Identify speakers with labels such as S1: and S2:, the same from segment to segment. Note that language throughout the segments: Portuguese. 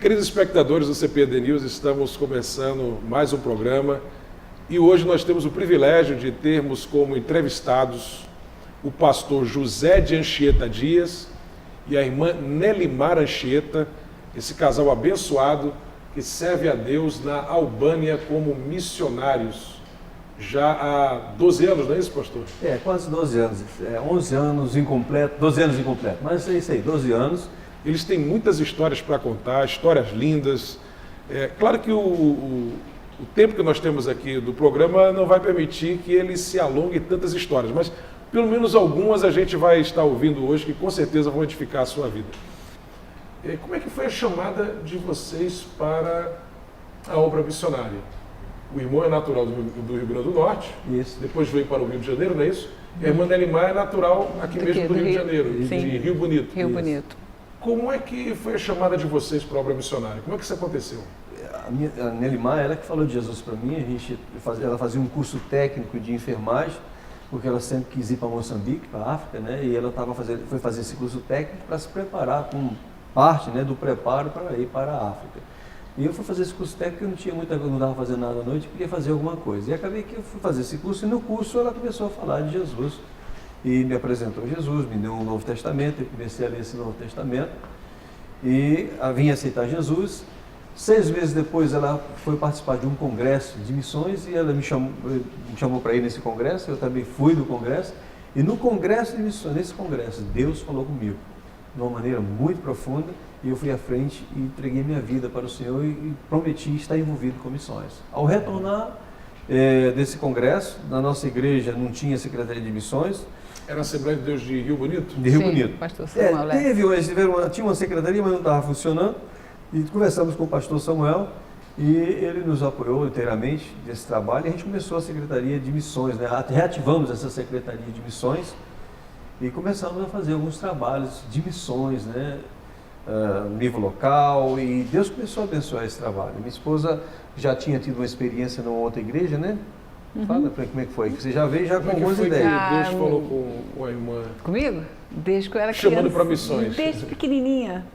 S1: Queridos espectadores do CPD News, estamos começando mais um programa e hoje nós temos o privilégio de termos como entrevistados o pastor José de Anchieta Dias e a irmã Nelimar Anchieta, esse casal abençoado que serve a Deus na Albânia como missionários já há 12 anos, não é isso, pastor?
S2: Quase 12 anos, 11 anos incompleto, 12 anos incompleto, mas é isso aí, 12 anos.
S1: Eles têm muitas histórias para contar, histórias lindas. Claro que o tempo que nós temos aqui do programa não vai permitir que ele se alongue tantas histórias, mas pelo menos algumas a gente vai estar ouvindo hoje que com certeza vão edificar a sua vida. Como é que foi a chamada de vocês para a obra missionária? O irmão é natural do Rio Grande do Norte,
S2: Isso.
S1: Depois veio para o Rio de Janeiro, não é isso? A irmã Nelimar é natural aqui mesmo do Rio de Janeiro,
S3: sim.
S1: de Rio Bonito.
S3: Rio
S1: Isso.
S3: Bonito.
S1: Como é que foi a chamada de vocês para a obra missionária? Como é que isso aconteceu?
S2: A Nelimar, ela que falou de Jesus para mim, ela fazia um curso técnico de enfermagem, porque ela sempre quis ir para Moçambique, para a África, né? E ela foi fazer esse curso técnico para se preparar com parte, né, do preparo para ir para a África. E eu fui fazer esse curso técnico, eu não tinha muita coisa, não estava fazendo nada à noite, queria fazer alguma coisa. E acabei que eu fui fazer esse curso, e no curso ela começou a falar de Jesus. E me apresentou Jesus, me deu um Novo Testamento, eu comecei a ler esse Novo Testamento. E vim aceitar Jesus. 6 meses depois ela foi participar de um congresso de missões, e ela me chamou para ir nesse congresso, eu também fui do congresso. E no congresso de missões, nesse congresso, Deus falou comigo, de uma maneira muito profunda, e eu fui à frente e entreguei minha vida para o Senhor e prometi estar envolvido com missões. Ao retornar desse congresso, na nossa igreja não tinha secretaria de missões.
S1: Era a Assembleia de Deus de Rio Bonito?
S2: De Rio
S3: Sim,
S2: Bonito.
S3: pastor Samuel.
S2: Tinha uma secretaria, mas não estava funcionando, e conversamos com o pastor Samuel, e ele nos apoiou inteiramente nesse trabalho, e a gente começou a Secretaria de Missões, né? Reativamos essa Secretaria de Missões, e começamos a fazer alguns trabalhos de missões, né? No nível local, e Deus começou a abençoar esse trabalho. Minha esposa já tinha tido uma experiência numa outra igreja, né? Fala para como é que foi, que você já veio já com algumas ideias.
S1: Deus falou com a irmã?
S3: Comigo? Desde que eu era
S1: Chamando
S3: criança.
S1: para missões.
S3: Desde pequenininha.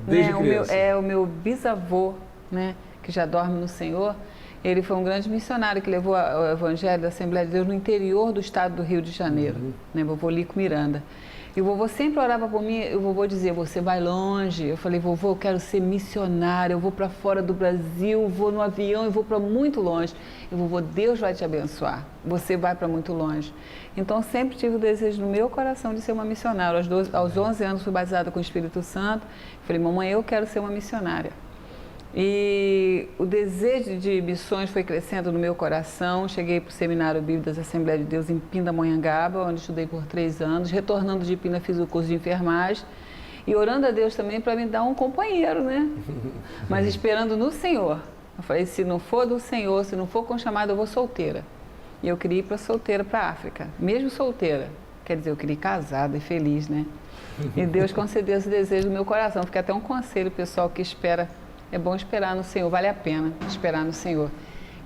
S1: Desde
S3: né?
S1: criança.
S3: O meu bisavô, né, que já dorme no Senhor, ele foi um grande missionário que levou o Evangelho da Assembleia de Deus no interior do estado do Rio de Janeiro, né, vovô Lico Miranda. E o vovô sempre orava por mim, e o vovô dizia, você vai longe. Eu falei, vovô, eu quero ser missionário, eu vou para fora do Brasil, vou no avião e vou para muito longe. E o vovô, Deus vai te abençoar, você vai para muito longe. Então, sempre tive o desejo no meu coração de ser uma missionária. Aos 11 anos fui batizada com o Espírito Santo. Falei, mamãe, eu quero ser uma missionária. E o desejo de missões foi crescendo no meu coração. Cheguei para o Seminário Bíblico das Assembleias de Deus em Pindamonhangaba, onde estudei por 3 anos. Retornando de Pina, fiz o curso de enfermagem. E orando a Deus também para me dar um companheiro, né? Mas esperando no Senhor. Eu falei, se não for do Senhor, se não for com chamada, eu vou solteira. E eu queria ir para solteira para a África. Mesmo solteira. Quer dizer, eu queria ir casada e feliz, né? E Deus concedeu esse desejo no meu coração. Fica até um conselho, pessoal, que espera. É bom esperar no Senhor, vale a pena esperar no Senhor.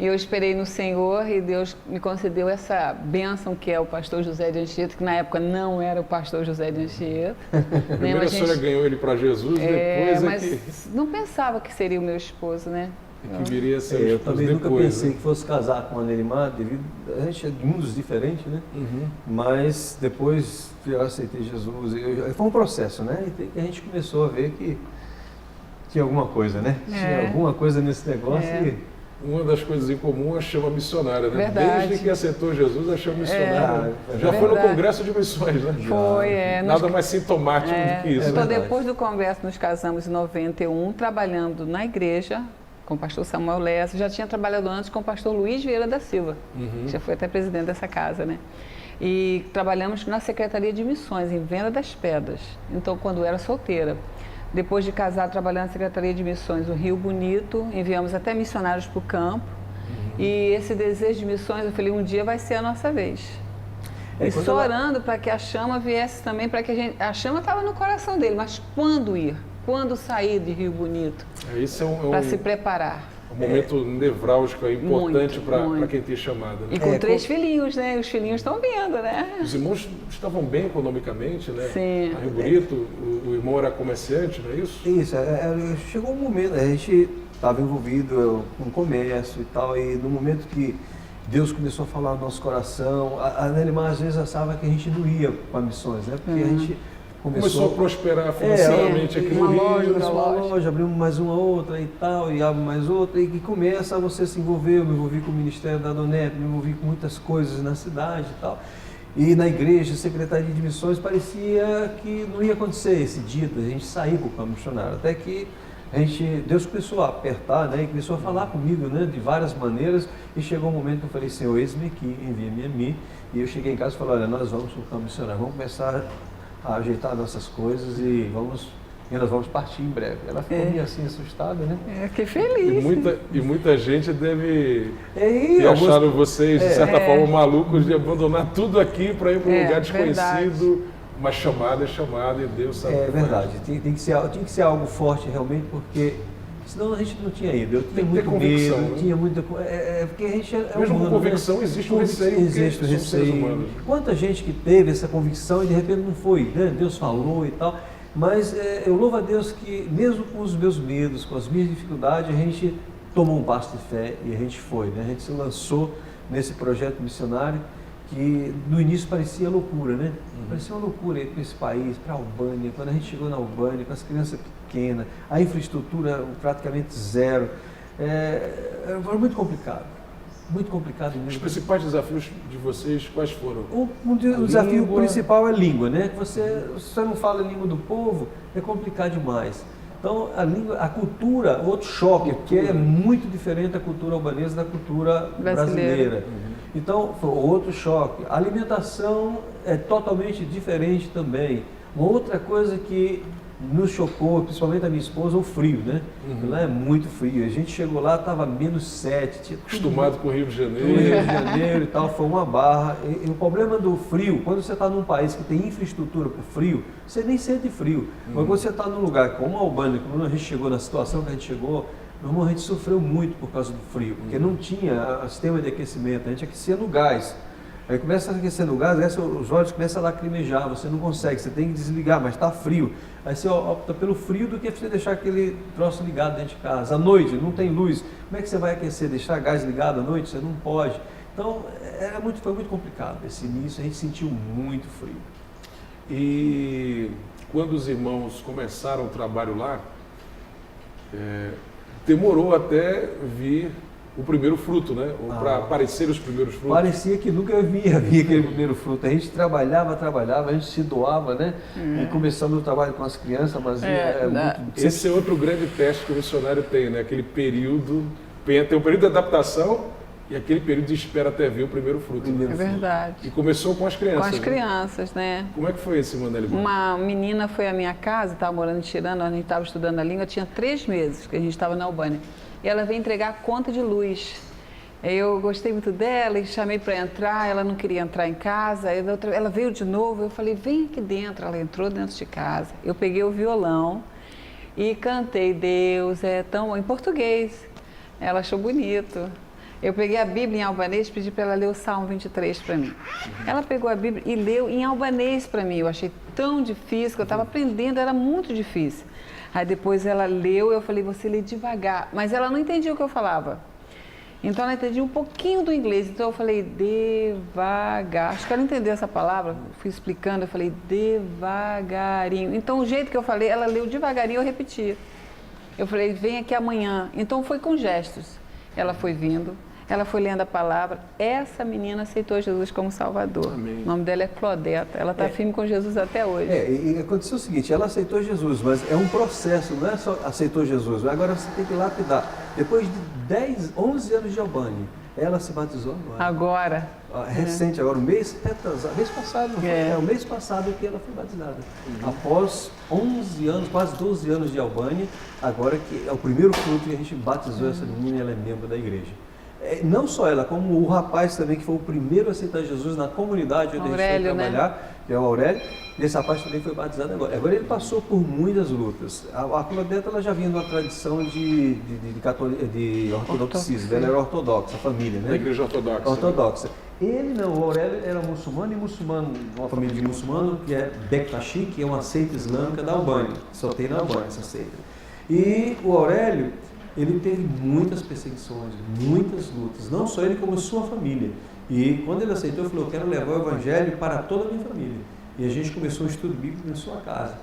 S3: E eu esperei no Senhor e Deus me concedeu essa bênção que é o pastor José de Anchieta, que na época não era o pastor José de Anchieta.
S1: Primeiro a senhora ganhou ele para Jesus, depois
S3: mas não pensava que seria o meu esposo, né?
S1: Que viria a ser o
S2: Eu
S1: esposo
S2: também
S1: depois,
S2: nunca pensei
S1: né?
S2: que fosse casar com a Nelimar, devido a gente é de mundos diferentes, né? Mas depois eu aceitei Jesus, foi um processo, né? E a gente começou a ver que tinha alguma coisa, né? Tinha alguma coisa nesse negócio.
S1: Uma das coisas em comum é a chama missionária, né?
S3: Verdade.
S1: Desde que aceitou Jesus, a chama missionária. Já
S3: verdade.
S1: foi no congresso de missões, né?
S3: Foi,
S1: Nada mais sintomático do que isso.
S3: Então,
S2: verdade.
S3: depois do congresso, nos casamos em 91, trabalhando na igreja com o pastor Samuel Lessa. Já tinha trabalhado antes com o pastor Luiz Vieira da Silva, que já foi até presidente dessa casa, né? E trabalhamos na Secretaria de Missões, em Venda das Pedras. Então, quando eu era solteira. Depois de casar, trabalhando na Secretaria de Missões no Rio Bonito, enviamos até missionários para o campo. E esse desejo de missões, eu falei, um dia vai ser a nossa vez. E só orando para que a chama viesse também, para que a chama estava no coração dele, mas quando ir? Quando sair de Rio Bonito?
S1: Isso é
S3: para se preparar.
S1: Um momento nevrálgico, importante para quem tem chamada. Né?
S3: E com 3 filhinhos, né? Os filhinhos estão vindo, né?
S1: Os irmãos estavam bem economicamente, né?
S3: Sim.
S1: A Rio Bonito, o irmão era comerciante, não é isso?
S2: Isso, chegou um momento, a gente estava envolvido com comércio e tal, e no momento que Deus começou a falar no nosso coração, a Nelimar às vezes achava que a gente não ia para missões, né? Porque a gente
S1: começou a prosperar financeiramente aqui no Rio.
S2: Uma loja, abrimos mais uma outra e tal, e abre mais outra, e começa a você se envolver. Eu me envolvi com o Ministério da Donep, me envolvi com muitas coisas na cidade e tal. E na igreja, Secretaria de Missões, parecia que não ia acontecer esse dia da gente sair para o campo missionário. Até que Deus começou a apertar, né, e começou a falar comigo, né, de várias maneiras, e chegou um momento que eu falei, Senhor, eis-me aqui, envia-me a mim. E eu cheguei em casa e falei, olha, nós vamos para o campo missionário, vamos começar a ajeitar nossas coisas e nós vamos partir em breve. Ela ficou meio assim assustada, né?
S3: Que feliz.
S1: E muita gente deve ter achado vocês, de certa forma, malucos de abandonar tudo aqui para ir para um lugar desconhecido. Verdade. Mas chamada é chamada e Deus sabe.
S2: É verdade. Tinha que ser algo forte realmente, porque senão a gente não tinha ido. Eu tinha muito medo, né? Tinha muita... porque a gente é
S1: mesmo
S2: humano,
S1: com convicção, né? Existe um receio.
S2: Existe o receio. Quanta gente que teve essa convicção e de repente não foi, né? Deus falou e tal. Mas eu louvo a Deus que mesmo com os meus medos, com as minhas dificuldades, a gente tomou um passo de fé e a gente foi, né? A gente se lançou nesse projeto missionário que no início parecia loucura, né? Parecia uma loucura ir para esse país, para a Albânia. Quando a gente chegou na Albânia, com as crianças pequenas, a infraestrutura praticamente zero, foi muito complicado mesmo.
S1: Os principais desafios de vocês, quais foram?
S2: O desafio principal é a língua, né? Você não fala a língua do povo, é complicado demais. Então, a cultura, outro choque, que é muito diferente da cultura albanesa da cultura brasileira. Então, foi outro choque. A alimentação é totalmente diferente também. Uma outra coisa que nos chocou, principalmente a minha esposa, o frio, né? Lá é muito frio. A gente chegou lá, estava -7.
S1: Acostumado com o Rio de Janeiro.
S2: Rio de Janeiro e tal, foi uma barra. E o problema do frio, quando você está num país que tem infraestrutura para o frio, você nem sente frio. Mas quando você está num lugar como a Albânia, quando a gente chegou na situação que a gente chegou, meu irmão, a gente sofreu muito por causa do frio, porque não tinha sistema de aquecimento, a gente aquecia no gás. Aí começa a aquecer no gás, os olhos começam a lacrimejar, você não consegue, você tem que desligar, mas está frio. Aí você opta pelo frio do que você deixar aquele troço ligado dentro de casa. À noite, não tem luz, como é que você vai aquecer? Deixar gás ligado à noite? Você não pode. Então, foi muito complicado. Esse início a gente sentiu muito frio.
S1: E quando os irmãos começaram o trabalho lá, demorou até vir o primeiro fruto, né? Para aparecer os primeiros frutos.
S2: Parecia que nunca havia aquele primeiro fruto. A gente trabalhava, a gente se doava, né? E começamos o trabalho com as crianças, mas muito...
S1: Esse é outro grande teste que o missionário tem, né? Aquele período, tem um período de adaptação e aquele período de espera até ver o primeiro fruto.
S3: É verdade.
S1: E começou com as crianças.
S3: Com as crianças, né?
S1: Como é que foi esse Maneli?
S3: Uma menina foi à minha casa, estava morando em Tirana, a gente estava estudando a língua, tinha 3 meses que a gente estava na Albânia. E ela veio entregar a conta de luz. Eu gostei muito dela e chamei para entrar, ela não queria entrar em casa. Ela veio de novo, eu falei, vem aqui dentro. Ela entrou dentro de casa. Eu peguei o violão e cantei Deus é tão... em português. Ela achou bonito. Eu peguei a Bíblia em albanês e pedi para ela ler o Salmo 23 para mim. Ela pegou a Bíblia e leu em albanês para mim. Eu achei tão difícil, que eu estava aprendendo, era muito difícil. Aí depois ela leu, eu falei, você lê devagar. Mas ela não entendia o que eu falava. Então ela entendia um pouquinho do inglês. Então eu falei, devagar. Acho que ela entendeu essa palavra. Fui explicando, eu falei, devagarinho. Então o jeito que eu falei, ela leu devagarinho, eu repeti. Eu falei, vem aqui amanhã. Então foi com gestos. Ela foi vindo. Ela foi lendo a palavra. Essa menina aceitou Jesus como Salvador.
S1: Amém.
S3: O nome dela é Claudeta. Ela está firme com Jesus até hoje.
S2: E aconteceu o seguinte, ela aceitou Jesus, mas é um processo, não é só aceitou Jesus. Agora você tem que lapidar. Depois de 11 anos de Albânia, ela se batizou agora. Recente, agora, o mês passado, o mês passado que ela foi batizada. Após 11 anos, quase 12 anos de Albânia, agora que é o primeiro fruto que a gente batizou essa menina e ela é membro da igreja. Não só ela, como o rapaz também, que foi o primeiro a aceitar Jesus na comunidade onde
S3: Aurélio,
S2: a gente foi trabalhar, que é o Aurélio. Esse rapaz também foi batizado agora. Agora ele passou por muitas lutas. A Claudete, ela já vinha de uma tradição de ortodoxismo, ela era ortodoxa, a família, né?
S1: Da igreja ortodoxa.
S2: Ortodoxa. Ele não, o Aurélio era muçulmano, e muçulmano, uma família de muçulmano, que é Bektashi, que é uma seita islâmica da Albânia. Só tem na Albânia essa seita. E o Aurélio, ele teve muitas perseguições, muitas lutas, não só ele, como a sua família. E quando ele aceitou, ele falou: eu quero levar o evangelho para toda a minha família. E a gente começou um estudo bíblico em sua casa.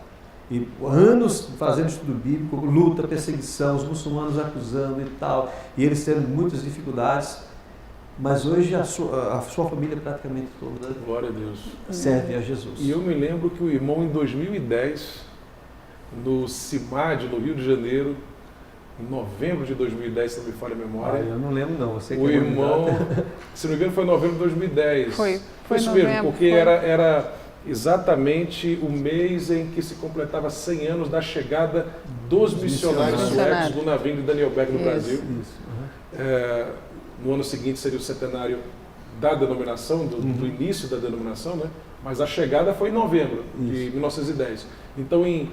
S2: E anos fazendo estudo bíblico, luta, perseguição, os muçulmanos acusando e tal, e eles tendo muitas dificuldades. Mas hoje a sua família praticamente toda,
S1: glória a Deus,
S2: serve a Jesus.
S1: E eu me lembro que o irmão, em 2010, no CIMAD, no Rio de Janeiro, em novembro de 2010, se não me falha a memória.
S2: Eu não lembro não, você que
S1: o irmão, se não me engano, foi em novembro de 2010.
S3: Foi
S1: isso
S3: novembro,
S1: mesmo, porque era exatamente o mês em que se completava 100 anos da chegada dos missionários suecos do navio de Daniel Beck no Brasil. No ano seguinte seria o centenário da denominação, do início da denominação, né? Mas a chegada foi em novembro de 1910. Então, em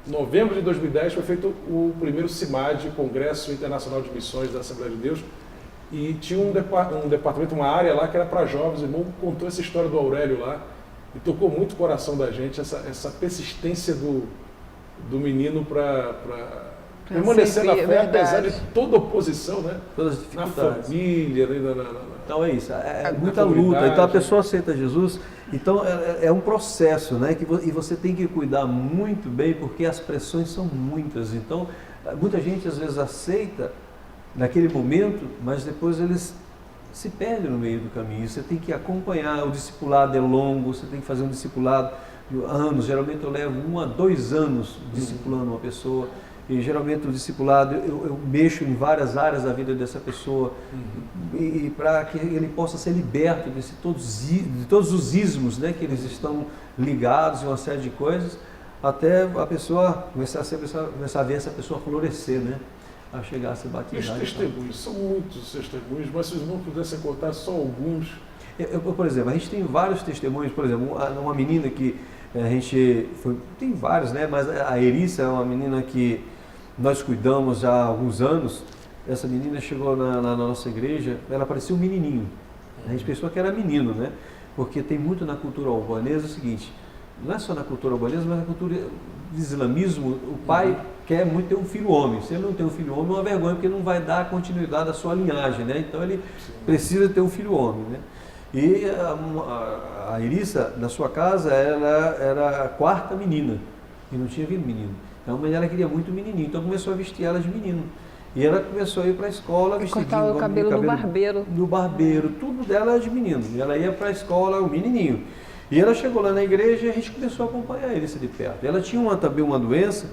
S1: novembro de 2010 foi feito o primeiro CIMAD, Congresso Internacional de Missões da Assembleia de Deus, e tinha um departamento, uma área lá que era para jovens. O irmão contou essa história do Aurélio lá, e tocou muito o coração da gente, essa persistência do menino para permanecer na fé, apesar de toda oposição, né?
S2: Todas as dificuldades.
S1: Na família,
S2: Então é isso, é muita luta. Então a pessoa aceita Jesus, então é um processo, né? E você tem que cuidar muito bem, porque as pressões são muitas. Então, muita gente às vezes aceita naquele momento, mas depois eles se perdem no meio do caminho. Você tem que acompanhar, o discipulado é longo, você tem que fazer um discipulado de anos. Geralmente eu levo 1 a 2 anos discipulando uma pessoa. E geralmente o discipulado, eu mexo em várias áreas da vida dessa pessoa, e para que ele possa ser liberto de todos os ismos, né, que eles estão ligados em uma série de coisas, até a pessoa começar a ver essa pessoa florescer, né, a chegar a se batizar.
S1: Os testemunhos, são muitos testemunhos, mas se os irmãos pudessem contar só alguns.
S2: Por exemplo, a gente tem vários testemunhos. Por exemplo, uma menina que a gente tem vários, né, mas a Erissa é uma menina que nós cuidamos já há alguns anos. Essa menina chegou na nossa igreja, ela parecia um menininho. A gente pensou que era menino, né? Porque tem muito na cultura albanesa o seguinte: não é só na cultura albanesa, mas na cultura do islamismo, o pai quer muito ter um filho homem. Se ele não tem um filho homem, é uma vergonha, porque não vai dar continuidade à sua linhagem, né? Então ele precisa ter um filho homem, né? E a Erissa, na sua casa, ela era a 4ª menina, e não tinha vindo menino. Então, mas ela queria muito menininho, então começou a vestir ela de menino. E ela começou a ir para a escola vestidinho.
S3: Cortava o cabelo do barbeiro.
S2: Do barbeiro, tudo dela era de menino. E ela ia para a escola, o menininho. E ela chegou lá na igreja e a gente começou a acompanhar a Erissa de perto. Ela tinha também uma doença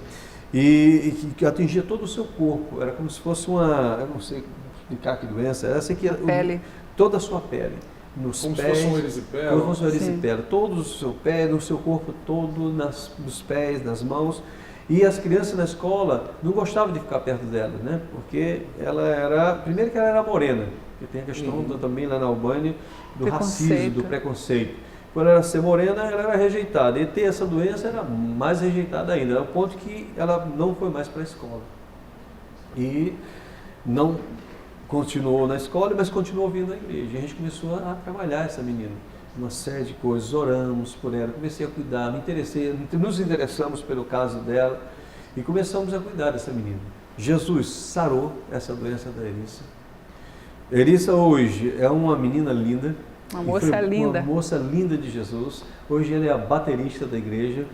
S2: que atingia todo o seu corpo. Era como se fosse eu não sei explicar que doença, era assim que
S3: pele.
S2: Toda a sua pele. Nos
S1: como
S2: pés,
S1: se fosse um erisipela.
S2: Como se fosse um erisipela. Todo o seu pé, no seu corpo todo, nos pés, nas mãos. E as crianças na escola não gostavam de ficar perto dela, né? Porque ela era, primeiro que ela era morena, que tem a questão também lá na Albânia do racismo, do preconceito. Por ela ser morena, ela era rejeitada. E ter essa doença era mais rejeitada ainda, ao ponto que ela não foi mais para a escola. E não continuou na escola, mas continuou vindo à igreja. E a gente começou a trabalhar essa menina. Uma série de coisas, oramos por ela, comecei a cuidar, nos interessamos pelo caso dela e começamos a cuidar dessa menina. Jesus sarou essa doença da Erissa. Erissa hoje é uma menina linda.
S3: Uma moça linda.
S2: Uma moça linda de Jesus. Hoje ela é a baterista da igreja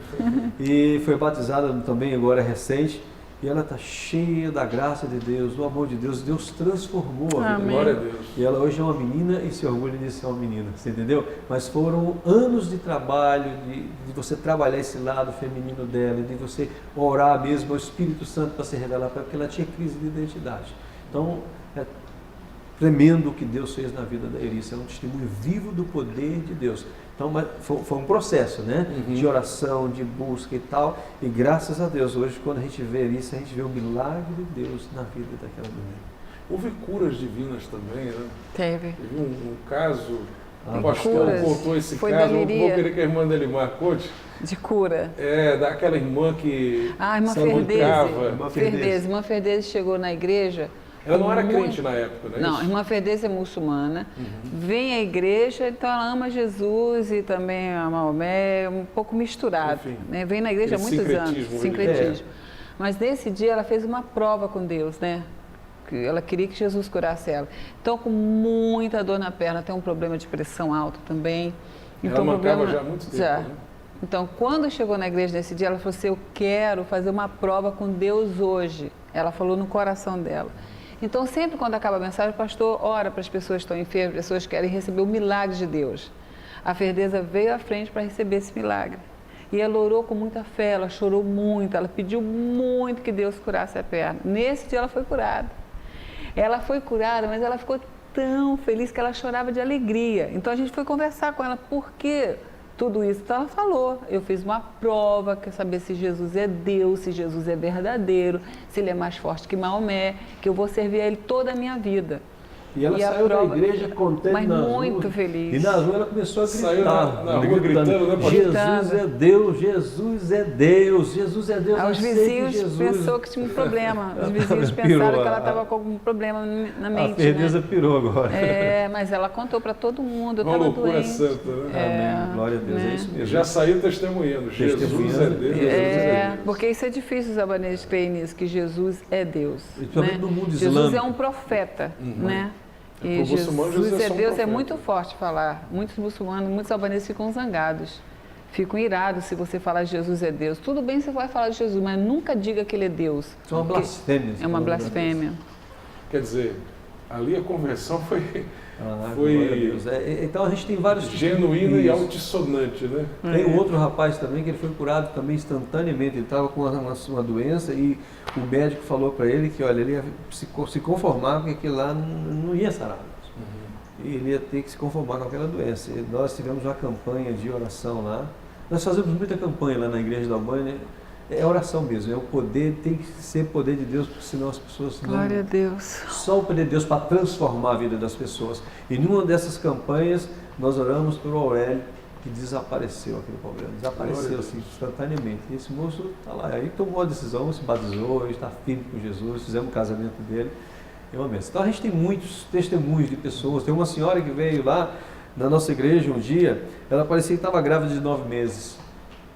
S2: e foi batizada também agora recente. E ela está cheia da graça de Deus, do amor de Deus. Deus transformou a vida dela.
S1: Glória a Deus.
S2: E ela hoje é uma menina e se orgulha de ser uma menina, você entendeu? Mas foram anos de trabalho, de você trabalhar esse lado feminino dela, de você orar mesmo ao Espírito Santo para se revelar para ela, porque ela tinha crise de identidade. Então, é tremendo o que Deus fez na vida da Erissa. É um testemunho vivo do poder de Deus. Então, foi um processo, né? De oração, de busca e tal. E graças a Deus, hoje, quando a gente vê isso, a gente vê o milagre de Deus na vida daquela mulher.
S1: Houve curas divinas também, né?
S3: Teve.
S1: Teve um caso, o
S3: Tem
S1: pastor
S3: curas.
S1: contou esse
S3: Foi
S1: caso, vou
S3: Galeria.
S1: querer que a irmã Nelimar conte.
S3: De cura.
S1: Daquela irmã que
S3: Ah, irmã
S1: se
S3: Ferdese.
S1: encontrava.
S3: Irmã Ferdese chegou na igreja.
S1: Ela não era
S3: muito-
S1: crente na época, não é
S3: Não,
S1: isso?
S3: irmã Ferdese é muçulmana, vem à igreja, então ela ama Jesus e também a Maomé, um pouco misturado.
S1: Enfim,
S3: Né? Vem na igreja há
S1: aquele
S3: muitos anos,
S1: sincretismo
S3: sincretismo. Mas nesse dia ela fez uma prova com Deus, né? Que ela queria que Jesus curasse ela. Então, com muita dor na perna, tem um problema de pressão alta também.
S1: Ela mancava já há muito tempo,
S3: Já.
S1: né?
S3: Então, quando chegou na igreja nesse dia, ela falou assim, eu quero fazer uma prova com Deus hoje. Ela falou no coração dela. Então, sempre quando acaba a mensagem, o pastor ora para as pessoas que estão enfermas, pessoas que querem receber o milagre de Deus. A Ferdesa veio à frente para receber esse milagre. E ela orou com muita fé, ela chorou muito, ela pediu muito que Deus curasse a perna. Nesse dia ela foi curada. Ela foi curada, mas ela ficou tão feliz que ela chorava de alegria. Então a gente foi conversar com ela, por que tudo isso? Então ela falou, eu fiz uma prova, quer saber se Jesus é Deus, se Jesus é verdadeiro, se ele é mais forte que Maomé, que eu vou servir a ele toda a minha vida.
S2: E ela
S3: a
S2: saiu
S3: prova-
S2: da igreja contente
S3: mas
S2: nas
S3: muito
S2: ruas.
S3: feliz.
S2: E na rua ela começou a gritar.
S1: Saiu na rua gritando, né, pastor?
S2: Jesus é Deus, Jesus é Deus, Jesus é Deus.
S3: Aí os
S2: aceite
S3: vizinhos
S2: Jesus.
S3: pensou que tinha um problema. Os vizinhos
S2: Pirou,
S3: pensaram que ela estava com algum problema na
S2: A
S3: mente,
S2: Ferdesa
S3: né?
S2: pirou agora.
S3: Mas ela contou para todo mundo, eu
S1: Uma
S3: estava
S1: loucura
S3: doente.
S1: santa, né?
S2: Amém. Glória a Deus,
S3: né?
S2: é isso mesmo.
S1: Já saiu testemunhando. Jesus é
S2: Testemunhando.
S1: Deus. Jesus é Deus.
S3: Porque isso é difícil os albaneses crerem nisso, que Jesus é Deus.
S2: Principalmente
S3: né?
S2: no mundo
S3: Jesus
S2: islâmico.
S3: é um profeta, né?
S1: Pro
S3: E
S1: muçulmano,
S3: Jesus
S1: Jesus é
S3: é
S1: só um
S3: Deus, é
S1: profeta.
S3: muito forte falar. Muitos muçulmanos, muitos albaneses ficam zangados. Ficam irados se você falar de Jesus é Deus. Tudo bem você vai falar de Jesus, mas nunca diga que ele é Deus.
S2: Isso é uma
S3: porque
S2: blasfêmia.
S3: É uma blasfêmia.
S1: Quer dizer, ali a conversão foi
S2: Glória a Deus. Então a gente tem vários tipos de-
S1: genuína e
S2: Isso.
S1: altissonante, né?
S2: Tem um outro rapaz também que ele foi curado também instantaneamente. Ele estava com uma doença e o médico falou para ele que, olha, ele ia se conformar porque aquilo lá não ia sarar. E ele ia ter que se conformar com aquela doença. E nós tivemos uma campanha de oração lá. Nós fazemos muita campanha lá na igreja da Albânia. É oração mesmo, é o poder, tem que ser poder de Deus, porque senão as pessoas não...
S3: Glória a Deus.
S2: Só o poder de Deus para transformar a vida das pessoas. E numa dessas campanhas, nós oramos pelo Aurélio, que desapareceu aquele problema. Desapareceu assim, instantaneamente. E esse moço está lá. Aí tomou a decisão, se batizou, está firme com Jesus, fizemos o casamento dele. É uma bênção. Então a gente tem muitos testemunhos de pessoas. Tem uma senhora que veio lá na nossa igreja um dia, ela parecia que estava grávida de 9 meses.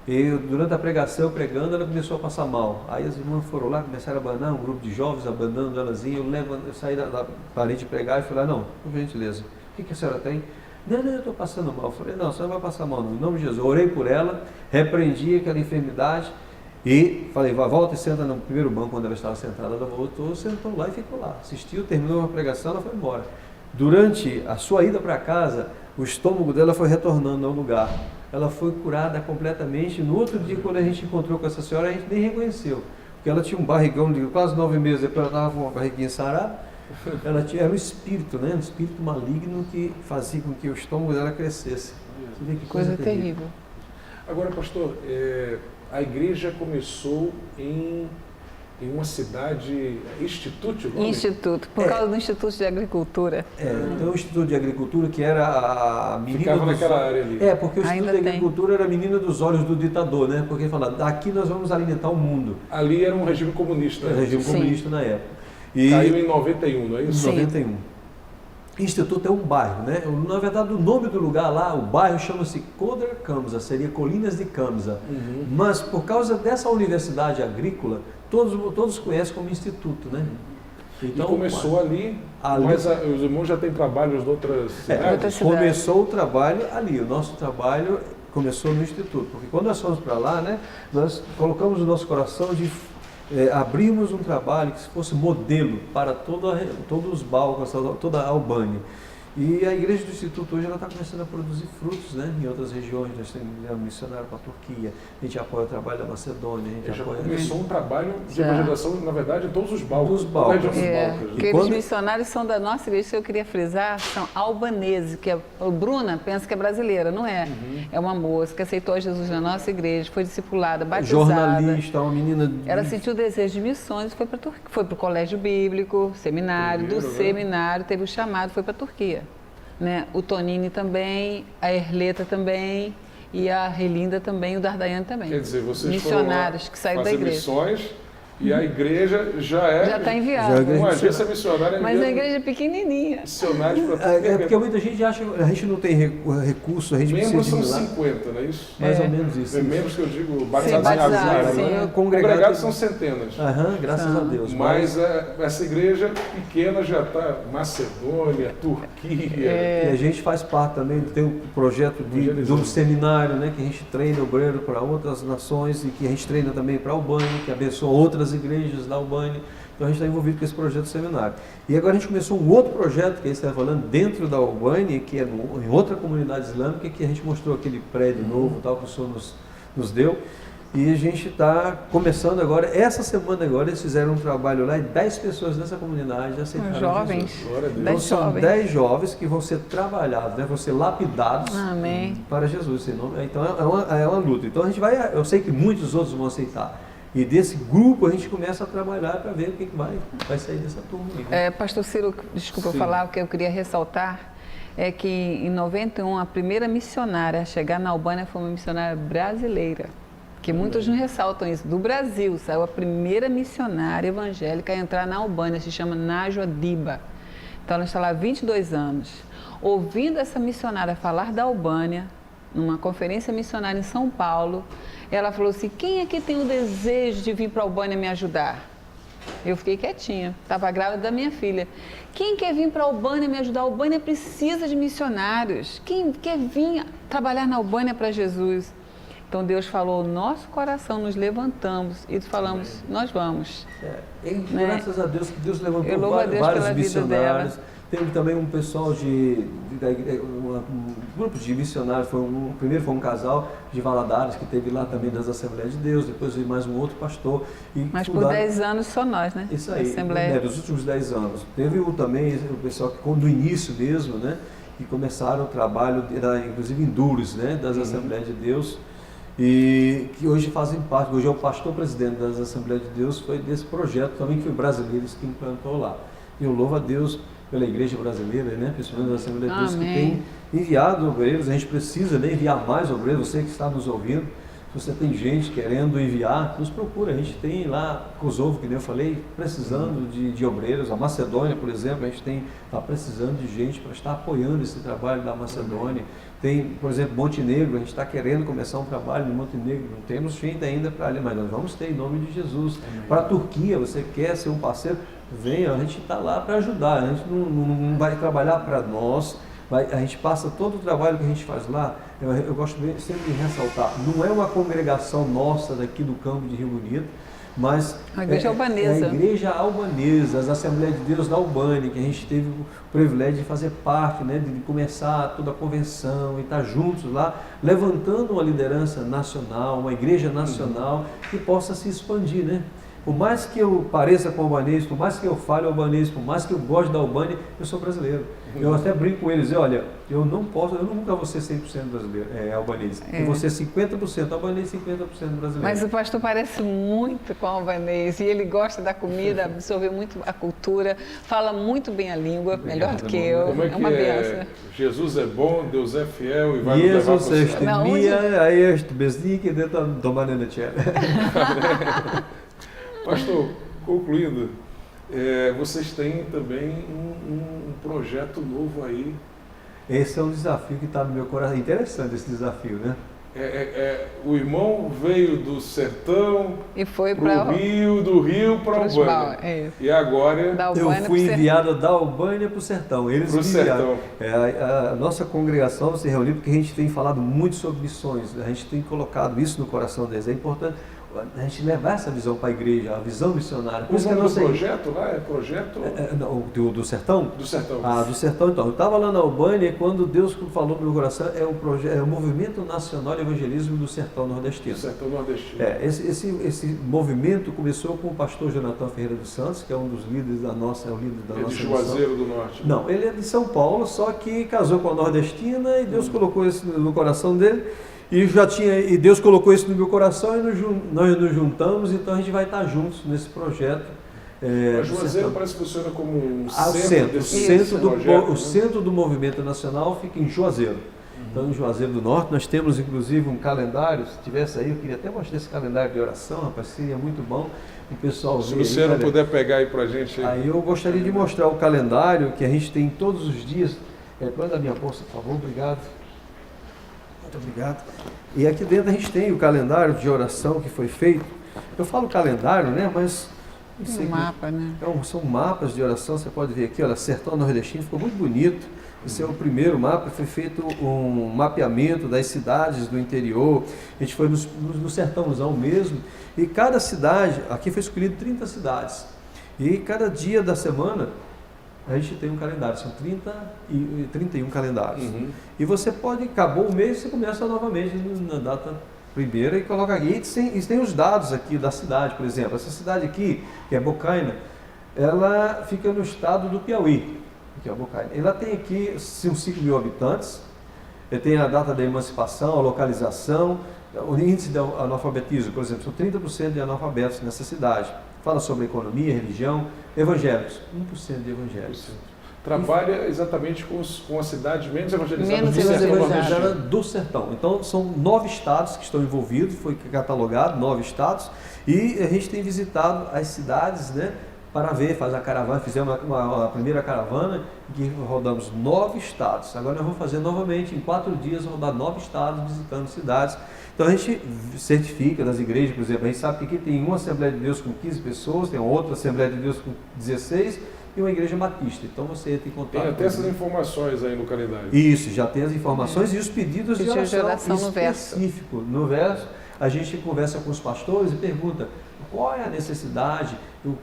S2: E durante a pregação, pregando, ela começou a passar mal. Aí as irmãs foram lá, começaram a abanar, um grupo de jovens abanando elas. Eu saí da parede de pregar e falei, não, por gentileza, o que a senhora tem? Não, eu estou passando mal. Eu falei, não, a senhora vai passar mal não. Em nome de Jesus. Eu orei por ela, repreendi aquela enfermidade e falei, volta e senta no primeiro banco onde ela estava sentada. Ela voltou, sentou lá e ficou lá. Assistiu, terminou a pregação, ela foi embora. Durante a sua ida para casa, o estômago dela foi retornando ao lugar. Ela foi curada completamente. No outro dia, quando a gente encontrou com essa senhora, a gente nem reconheceu. Porque ela tinha um barrigão de quase 9 meses, depois ela estava com uma barriguinha sarada. Era um espírito, né? Um espírito maligno que fazia com que o estômago dela crescesse. Você vê que
S3: Coisa terrível.
S1: Agora, pastor, a igreja começou em uma cidade, Instituto, o nome?
S3: Instituto, por causa do Instituto de Agricultura.
S2: Então o Instituto de Agricultura, que era a menina
S1: Ficava
S2: dos
S1: naquela
S2: olhos.
S1: área ali.
S2: Porque o Instituto
S3: Ainda
S2: de
S3: tem.
S2: Agricultura era a menina dos olhos do ditador, né? Porque ele fala, daqui nós vamos alimentar o mundo.
S1: Ali era um regime comunista.
S2: Era o regime
S3: Sim.
S2: comunista na época. E
S1: Caiu em 91, não é
S2: em
S1: isso?
S3: Sim.
S2: 91. Instituto é um bairro, né? Na verdade, o nome do lugar lá, o bairro chama-se Coder Kamsa, seria Colinas de Kamsa. Mas por causa dessa universidade agrícola, todos conhecem como instituto, né?
S1: Então começou ali,
S2: ali-
S1: mas os irmãos já têm trabalhos de outras cidades?
S3: Outras cidades.
S2: Começou o trabalho ali, o nosso trabalho começou no instituto, porque quando nós fomos para lá, né, nós colocamos no nosso coração de abrirmos um trabalho que fosse modelo para todos os balcões, toda a Albânia. E a igreja do Instituto hoje está começando a produzir frutos, né? Em outras regiões, nós temos um missionário para a Turquia, a gente apoia o trabalho da Macedônia, a gente
S1: Já
S2: apoia...
S1: começou um trabalho de evangelização, na verdade, em todos os balcões.
S2: Dos balcões.
S3: Aqueles
S2: quando-
S3: missionários são da nossa igreja, isso eu queria frisar, são albaneses, que o Bruna pensa que é brasileira, não é? É uma moça que aceitou Jesus na nossa igreja, foi discipulada, batizada.
S2: Jornalista, uma menina...
S3: Ela sentiu o desejo de missões, foi para o colégio bíblico, seminário,
S1: Primeiro,
S3: do
S1: né?
S3: seminário, teve o chamado, foi para a Turquia. Né? O Tonini também, a Erleta também, e a Relinda também, o Dardaiane também.
S1: Quer dizer, vocês
S3: Missionários
S1: foram
S3: que saíram da
S1: fazer
S3: igreja.
S1: missões e a igreja já
S3: Já está enviado.
S2: Já é
S1: uma agência missionária
S3: Mas a
S1: enviando
S3: igreja é pequenininha.
S1: missionários para tudo que
S2: É porque muita gente acha que a gente não tem recurso, a gente
S1: membros
S2: precisa
S1: são
S2: de milagre.
S1: 50, não é isso?
S2: Mais ou menos isso.
S1: Membros que eu digo, batizados em
S3: batizados,
S1: aviso.
S3: sim.
S2: Agora,
S1: Congregados são centenas.
S2: Aham, graças a Deus.
S1: Mas essa igreja pequena já está Macedônia, Turquia.
S2: E a gente faz parte também, tem um projeto de um seminário, né, que a gente treina obreiro para outras nações e que a gente treina também para a Albânia, que abençoa outras igrejas da Albânia. Então a gente está envolvido com esse projeto de seminário. E agora a gente começou um outro projeto, que a gente está falando, dentro da Albânia, que é em outra comunidade islâmica, que a gente mostrou aquele prédio novo, tal, que o Senhor nos deu. E a gente está começando agora, essa semana agora, eles fizeram um trabalho lá e 10 pessoas dessa comunidade aceitaram
S3: Jovens.
S2: Jesus.
S1: Glória a Deus.
S2: Então
S3: 10
S2: são
S3: jovens.
S2: 10 jovens que vão ser trabalhados, né, vão ser lapidados
S3: Amém.
S2: para Jesus. Então é uma luta. Então a gente vai, eu sei que muitos outros vão aceitar. E desse grupo a gente começa a trabalhar para ver o que vai sair dessa turma. Né?
S3: Pastor Ciro, desculpa
S1: Sim.
S3: falar, o que eu queria ressaltar é que em 91 a primeira missionária a chegar na Albânia foi uma missionária brasileira. Que muitos não ressaltam isso. Do Brasil, saiu a primeira missionária evangélica a entrar na Albânia, se chama Najwa Diba. Então ela está lá há 22 anos. Ouvindo essa missionária falar da Albânia, numa conferência missionária em São Paulo, ela falou assim, quem aqui tem o desejo de vir para a Albânia me ajudar? Eu fiquei quietinha, estava grávida da minha filha. Quem quer vir para a Albânia me ajudar? A Albânia precisa de missionários. Quem quer vir trabalhar na Albânia para Jesus? Então Deus falou, nosso coração, nos levantamos e falamos, nós vamos.
S2: Graças a Deus que Deus levantou
S3: Eu louvo a Deus
S2: vários
S3: pela vida
S2: missionários.
S3: dela.
S2: Teve também um pessoal um grupo de missionários, primeiro foi um casal de Valadares que teve lá também das Assembleias de Deus, depois veio mais um outro pastor.
S3: Mas por 10 anos só nós, né?
S2: Isso aí,
S3: Assembleia.
S2: dos últimos 10 anos. Teve também o pessoal que, do início mesmo, né, que começaram o trabalho, inclusive em Dures, né, das Assembleias de Deus, e que hoje fazem parte, hoje é o pastor-presidente das Assembleias de Deus, foi desse projeto também, que foi brasileiros que implantou lá. E eu louvo a Deus pela igreja brasileira, né, principalmente das Assembleias de Deus, que tem enviado obreiros. A gente precisa, né, enviar mais obreiros. Você que está nos ouvindo, se você tem gente querendo enviar, nos procura. A gente tem lá Kosovo, que nem eu falei, precisando de obreiros. A Macedônia, por exemplo, a gente está precisando de gente para estar apoiando esse trabalho da Macedônia. Tem, por exemplo, Montenegro, a gente está querendo começar um trabalho em Montenegro, não temos gente ainda para ali, mas nós vamos ter em nome de Jesus. Para a Turquia, você quer ser um parceiro? Venha, a gente está lá para ajudar, a gente não vai trabalhar para nós, a gente passa todo o trabalho que a gente faz lá. Eu gosto sempre de ressaltar, não é uma congregação nossa daqui do campo de Rio Bonito, mas
S3: a igreja albanesa.
S2: É a igreja albanesa, as Assembleias de Deus da Albânia, que a gente teve o privilégio de fazer parte, né, de começar toda a convenção e estar juntos lá, levantando uma liderança nacional, uma igreja nacional que possa se expandir, né? Por mais que eu pareça com albanês, por mais que eu fale albanês, por mais que eu goste da Albânia, eu sou brasileiro. Eu até brinco com eles, olha, eu nunca vou ser 100% brasileiro, albanês. Eu vou ser 50% albanês e 50% brasileiro.
S3: Mas o pastor parece muito com o albanês e ele gosta da comida, absorveu muito a cultura, fala muito bem a língua, melhor do que eu.
S1: Como é que
S3: uma benção.
S1: Jesus é bom, Deus é fiel e vai nos levar
S2: Jesus
S1: para o
S2: este
S1: céu.
S2: dia, aí este bezdik e dentro do manena tchela.
S1: Pastor, concluindo, vocês têm também um projeto novo aí.
S2: Esse é um desafio que está no meu coração. Interessante esse desafio, né?
S1: O irmão veio do sertão
S3: e foi
S1: para o Rio, do Rio para a Albânia. E agora
S2: eu fui enviado da Albânia para o sertão. Eles me enviaram. A nossa congregação se reuniu porque a gente tem falado muito sobre missões. A gente tem colocado isso no coração deles. É importante. a gente levar essa visão para a igreja, a visão missionária. Por
S1: O
S2: isso que
S1: nome
S2: a
S1: do
S2: nossa
S1: projeto lá é Projeto
S2: não, do Sertão?
S1: do Sertão.
S2: Ah, do Sertão, então. Eu estava lá na Albânia e quando Deus falou no meu coração, é o Movimento Nacional de Evangelismo do Sertão Nordestino.
S1: Do Sertão Nordestino.
S2: Esse movimento começou com o pastor Jonathan Ferreira dos Santos, que é um dos líderes da nossa, é o líder da
S1: É
S2: nossa
S1: de
S2: missão.
S1: Juazeiro do Norte.
S2: Não, ele é de São Paulo, só que casou com a nordestina e Deus colocou isso no coração dele. E Deus colocou isso no meu coração e nós nos juntamos, então a gente vai estar juntos nesse projeto.
S1: Mas Juazeiro parece que funciona como um
S2: o centro do movimento nacional fica em Juazeiro. Então, em Juazeiro do Norte, nós temos inclusive um calendário. Se tivesse aí, eu queria até mostrar esse calendário de oração, rapaz, seria muito bom o pessoal ver.
S1: Se o Luciano puder pegar aí pra gente.
S2: Aí eu gostaria de mostrar o calendário que a gente tem todos os dias. Põe da minha bolsa, por favor, obrigado. Muito obrigado. E aqui dentro a gente tem o calendário de oração que foi feito. Eu falo calendário, né? Mas
S3: Um mapa, né?
S2: são mapas de oração, você pode ver aqui, olha, Sertão Nordestino, ficou muito bonito. Esse é o primeiro mapa, foi feito um mapeamento das cidades do interior. A gente foi no Sertãozão mesmo. E cada cidade, aqui foi escolhido 30 cidades. E cada dia da semana a gente tem um calendário, são 31 calendários. E você pode, acabou o mês, você começa novamente na data primeira e coloca aqui. E tem os dados aqui da cidade, por exemplo. Essa cidade aqui, que é Bocaina, ela fica no estado do Piauí, que é Bocaina. Ela tem aqui uns 5 mil habitantes, tem a data da emancipação, a localização, o índice de analfabetismo, por exemplo, são 30% de analfabetos nessa cidade. Fala sobre economia, religião, evangélicos, 1% de evangélicos.
S1: Trabalha exatamente com as cidades menos evangelizadas
S3: Menos
S1: do Sertão
S3: evangelizadas.
S1: Nordestino.
S2: Do Sertão. Então, são 9 estados que estão envolvidos, foi catalogado, 9 estados, e a gente tem visitado as cidades, né, para ver, faz a caravana, fizemos a primeira caravana, que rodamos 9 estados. Agora nós vamos fazer novamente, em 4 dias, rodar 9 estados, visitando cidades. Então a gente certifica das igrejas, por exemplo, a gente sabe que aqui tem uma Assembleia de Deus com 15 pessoas, tem outra Assembleia de Deus com 16 e uma igreja batista. Então você entra em contato.
S1: Tem até essas informações aí no calendário.
S2: Isso, já tem as informações e os pedidos de
S3: Pedido de
S2: oração
S3: oração no verso.
S2: específico. No verso, a gente conversa com os pastores e pergunta qual é a necessidade, o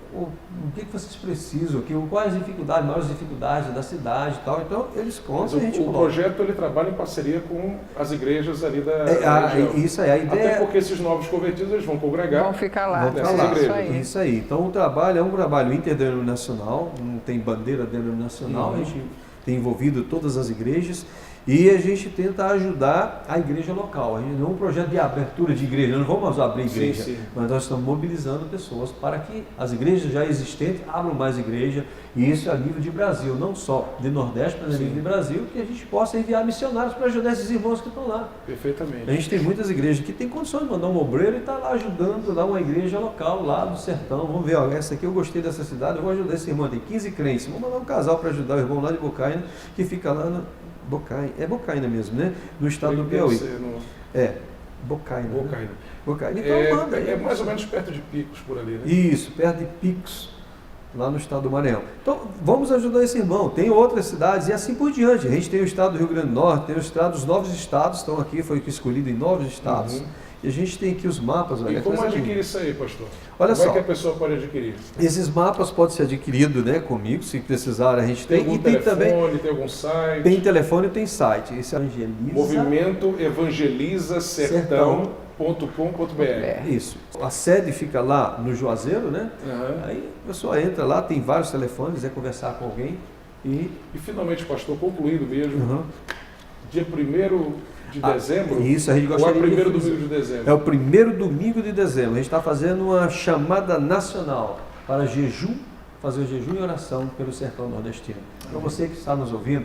S2: que vocês precisam, quais as dificuldades, maiores dificuldades da cidade e tal. Então, eles contam e a gente
S1: O projeto ele trabalha em parceria com as igrejas ali da região.
S2: Isso aí, a ideia.
S1: Até porque esses novos convertidos eles vão congregar.
S3: Vão ficar lá.
S2: Vão ficar
S1: nessas
S2: lá.
S1: igrejas.
S2: Isso aí. Então, o trabalho é um trabalho interdenominacional, não tem bandeira denominacional, a gente tem envolvido todas as igrejas. E a gente tenta ajudar a igreja local. A gente não é um projeto de abertura de igreja, nós não vamos abrir igreja,
S1: Sim.
S2: mas nós estamos mobilizando pessoas para que as igrejas já existentes abram mais igreja, e isso a nível de Brasil, não só de Nordeste, mas a nível de Brasil, que a gente possa enviar missionários para ajudar esses irmãos que estão lá.
S1: Perfeitamente.
S2: A gente tem muitas igrejas que tem condições de mandar um obreiro e está lá ajudando lá uma igreja local, lá do sertão. Vamos ver, ó, essa aqui eu gostei dessa cidade, eu vou ajudar esse irmão, tem 15 crentes. Vamos mandar um casal para ajudar o irmão lá de Bocaina, que fica lá na Bocaina, é Bocaina mesmo, né? No estado do Piauí. Bocaina.
S1: Bocaina.
S2: Bocaina. Então manda aí.
S1: É mais ou menos perto de Picos por ali, né?
S2: Isso, perto de Picos, lá no estado do Maranhão. Então, vamos ajudar esse irmão. Tem outras cidades e assim por diante. A gente tem o estado do Rio Grande do Norte, tem os novos estados, estão aqui, foi escolhido em novos estados. E a gente tem aqui os mapas.
S1: E como adquirir isso aí, pastor?
S2: Olha
S1: como
S2: só,
S1: é que a pessoa pode adquirir?
S2: Esses mapas podem ser adquiridos, né, comigo, se precisar a gente
S1: Tem
S2: tem.
S1: algum
S2: E tem
S1: telefone,
S2: também,
S1: tem algum site?
S2: tem telefone e tem site. Esse é Evangeliza.
S1: Movimento Evangeliza Sertão.com.br.
S2: Isso. A sede fica lá no Juazeiro, né? Aí a pessoa entra lá, tem vários telefones, quiser conversar com alguém. E
S1: finalmente, pastor, concluindo mesmo, dia 1º de dezembro?
S2: Isso, a gente
S1: ou é o
S2: gostaria
S1: primeiro
S2: de
S1: domingo de dezembro?
S2: É o primeiro domingo de dezembro. A gente está fazendo uma chamada nacional para jejum, fazer o jejum e oração pelo sertão nordestino. Para você que está nos ouvindo,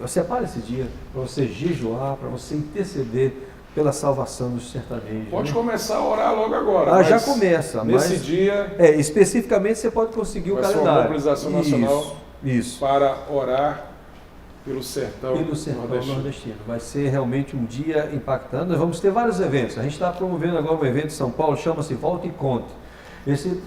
S2: separe esse dia para você jejuar, para você interceder pela salvação dos sertanejos.
S1: Pode
S2: né?
S1: começar a orar logo agora.
S2: Já começa.
S1: Nesse dia,
S2: especificamente você pode conseguir o calendário.
S1: Uma mobilização nacional
S2: isso.
S1: para orar pelo sertão
S2: nordestino. Vai ser realmente um dia impactante. Nós vamos ter vários eventos. A gente está promovendo agora um evento em São Paulo, chama-se Volta e Conte. Esse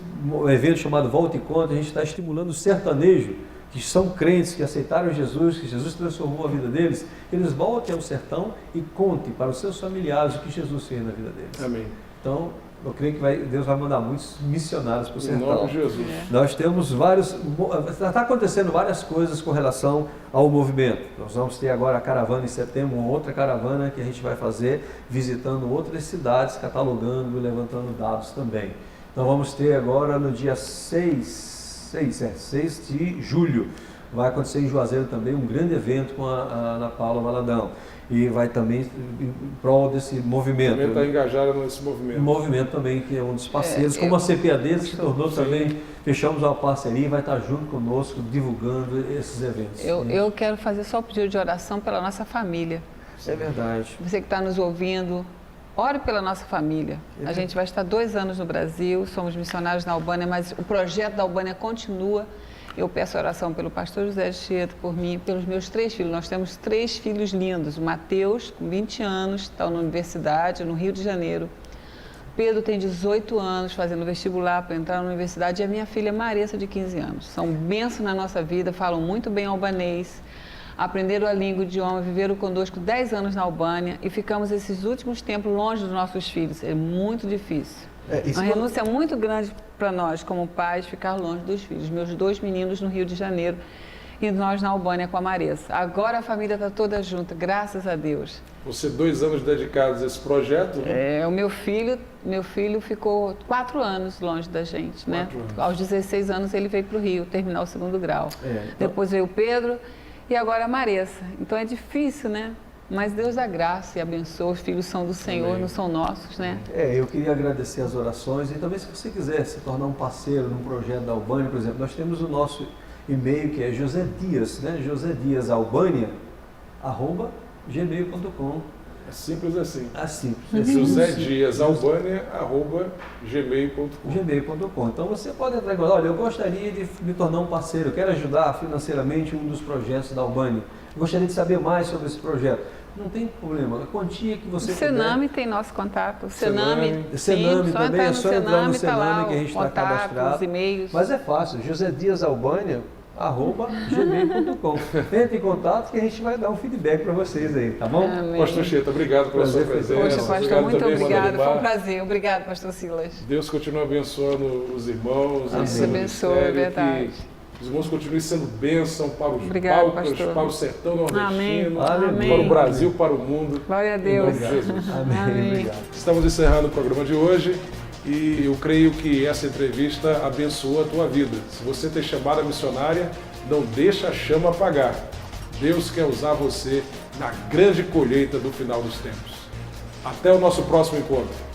S2: evento chamado Volta e Conte, a gente está estimulando o sertanejo que são crentes, que aceitaram Jesus, que Jesus transformou a vida deles, que eles voltem ao sertão e contem para os seus familiares o que Jesus fez na vida deles.
S1: Amém.
S2: Então, eu creio que Deus vai mandar muitos missionários para o
S1: Em
S2: sertão.
S1: nome de Jesus.
S2: Nós temos está acontecendo várias coisas com relação ao movimento. Nós vamos ter agora a caravana em setembro, uma outra caravana que a gente vai fazer, visitando outras cidades, catalogando e levantando dados também. Então vamos ter agora no dia 6 de julho, vai acontecer em Juazeiro também um grande evento com a Ana Paula Valadão. E vai também em prol desse movimento.
S1: Também está engajada nesse movimento.
S2: Um movimento também que é um dos parceiros, como a CPAD se tornou também, fechamos uma parceria e vai estar junto conosco divulgando esses eventos.
S3: Eu quero fazer só um pedido de oração pela nossa família.
S2: Isso é verdade.
S3: Você que está nos ouvindo, ore pela nossa família. A gente vai estar 2 anos no Brasil, somos missionários na Albânia, mas o projeto da Albânia continua. Eu peço oração pelo pastor José de Chieto, por mim, pelos meus 3 filhos. Nós temos 3 filhos lindos. O Mateus, com 20 anos, está na universidade, no Rio de Janeiro. Pedro tem 18 anos, fazendo vestibular para entrar na universidade. E a minha filha Marissa, de 15 anos. São bênçãos na nossa vida, falam muito bem albanês, aprenderam a língua, o idioma, viveram conosco 10 anos na Albânia e ficamos esses últimos tempos longe dos nossos filhos. É muito difícil. Uma renúncia muito grande para nós, como pais, ficar longe dos filhos. Meus 2 meninos no Rio de Janeiro e nós na Albânia com a Marissa. Agora a família está toda junta, graças a Deus.
S1: Você 2 anos dedicados a esse projeto, né?
S3: O meu filho ficou 4 anos longe da gente, né?
S1: 4 anos.
S3: Aos 16 anos ele veio para o Rio, terminar o 2º grau.
S2: Então...
S3: Depois veio o Pedro e agora a Marissa. Então é difícil, né? Mas Deus dá graça e abençoa, os filhos são do Senhor,
S1: Amém.
S3: não são nossos, né?
S2: Eu queria agradecer as orações e também se você quiser se tornar um parceiro num projeto da Albânia, por exemplo, nós temos o nosso e-mail que é José Dias, né? José Dias Albânia, @gmail.com.
S1: É simples assim.
S2: É simples.
S1: José Dias Albânia, @gmail.com.
S2: gmail.com. Então você pode entrar e falar, olha, eu gostaria de me tornar um parceiro, eu quero ajudar financeiramente um dos projetos da Albânia. Eu gostaria de saber mais sobre esse projeto. Não tem problema, a quantia que você
S3: O Sename tem nosso contato. O Sename
S2: também, é só entrar no
S3: tá
S2: Sename
S3: lá,
S2: que a gente está cadastrado.
S3: os e-mails.
S2: Mas é fácil, José Dias Albânia, @gmail.com. Entre em contato que a gente vai dar um feedback para vocês aí, tá bom?
S3: Amém.
S1: Pastor Chieto, obrigado pela sua
S2: Prazer,
S1: presença.
S3: Poxa, pastor,
S1: Obrigado
S3: muito
S1: também,
S3: obrigada.
S1: Manuel
S3: Foi um
S1: Bar.
S3: prazer. Obrigado, pastor Silas.
S1: Deus continue abençoando os irmãos.
S3: Deus
S1: esse
S3: abençoe,
S1: ministério,
S3: verdade.
S1: Que os irmãos continuem sendo bênção para os
S3: Obrigado,
S1: palcos,
S3: pastor.
S1: para o sertão nordestino,
S3: Amém.
S1: para o Brasil, para o mundo.
S3: Glória a
S1: Em
S3: Deus.
S1: nome de Jesus.
S2: Amém. Obrigado.
S1: Estamos encerrando o programa de hoje e eu creio que essa entrevista abençoou a tua vida. Se você tem chamada missionária, não deixa a chama apagar. Deus quer usar você na grande colheita do final dos tempos. Até o nosso próximo encontro.